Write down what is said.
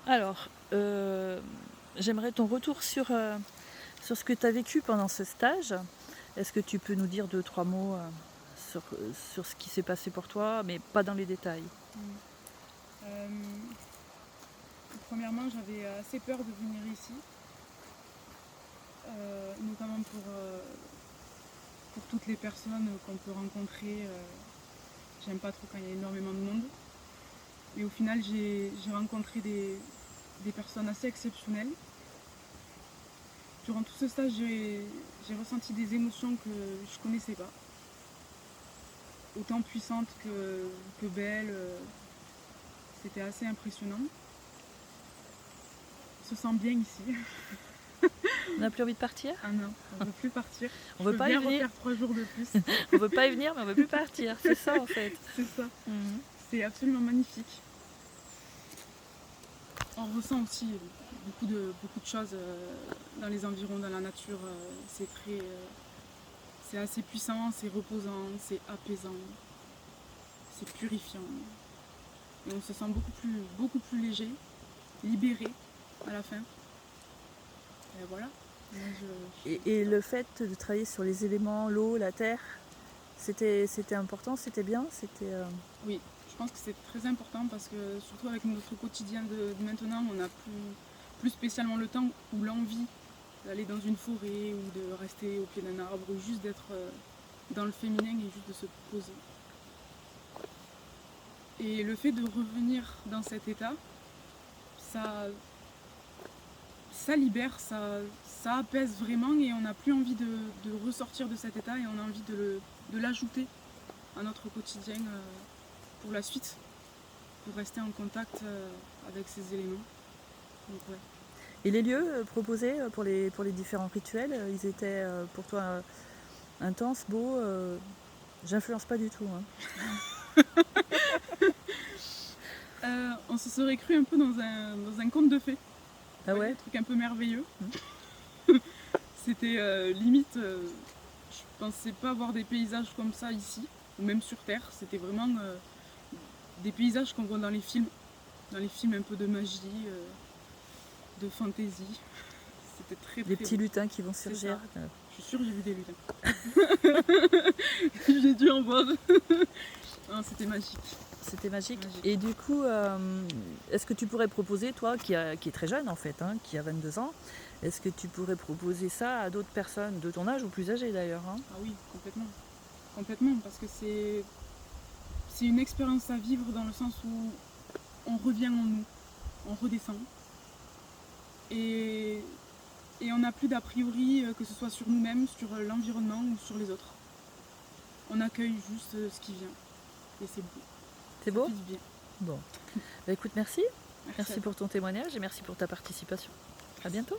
Alors, j'aimerais ton retour sur ce que tu as vécu pendant ce stage. Est-ce que tu peux nous dire 2-3 mots, sur ce qui s'est passé pour toi, mais pas dans les détails? Mm. Premièrement, j'avais assez peur de venir ici, notamment pour toutes les personnes qu'on peut rencontrer. J'aime pas trop quand il y a énormément de monde. Et au final, j'ai rencontré des personnes assez exceptionnelles. Durant tout ce stage, j'ai ressenti des émotions que je connaissais pas. Autant puissantes que belles. C'était assez impressionnant. On se sent bien ici. On n'a plus envie de partir? Ah non, on ne veut plus partir. On Je veut peux pas y bien venir. refaire 3 jours de plus. On veut pas y venir, mais on veut plus partir. C'est ça en fait. C'est ça. Mmh. C'est absolument magnifique. On ressent aussi beaucoup de choses dans les environs, dans la nature. C'est assez puissant, c'est reposant, c'est apaisant, c'est purifiant. Et on se sent beaucoup plus léger, libéré à la fin. Et voilà. Moi, Et le fait de travailler sur les éléments, l'eau, la terre, c'était important, c'était bien, Oui, je pense que c'est très important parce que surtout avec notre quotidien de maintenant, on n'a plus spécialement le temps ou l'envie d'aller dans une forêt ou de rester au pied d'un arbre ou juste d'être dans le féminin et juste de se poser. Et le fait de revenir dans cet état, ça libère, ça apaise vraiment et on n'a plus envie de ressortir de cet état et on a envie de l'ajouter à notre quotidien pour la suite, pour rester en contact avec ces éléments. Donc, ouais. Et les lieux proposés pour les différents rituels, ils étaient pour toi intenses, beaux. J'influence pas du tout. Hein. On se serait cru un peu dans un conte de fées. Ah ouais? Un truc un peu merveilleux. C'était limite, je pensais pas voir des paysages comme ça ici, ou même sur Terre. C'était vraiment des paysages qu'on voit dans les films un peu de magie, de fantaisie. C'était très Des très petits beau. lutins qui vont surgir. Je suis sûre que j'ai vu des lutins. J'ai dû en voir. Non, c'était magique. C'était magique. Et du coup, est-ce que tu pourrais proposer, toi, qui est très jeune en fait, hein, qui a 22 ans, est-ce que tu pourrais proposer ça à d'autres personnes de ton âge ou plus âgées d'ailleurs, hein? Ah oui, complètement. Complètement, parce que c'est une expérience à vivre dans le sens où on revient en nous, on redescend. Et on n'a plus d'a priori, que ce soit sur nous-mêmes, sur l'environnement ou sur les autres. On accueille juste ce qui vient. Et c'est beau. C'est beau? Ça fait du bien. Bon. Bah, écoute, merci. Merci Merci pour ton témoignage et merci pour ta participation. À bientôt.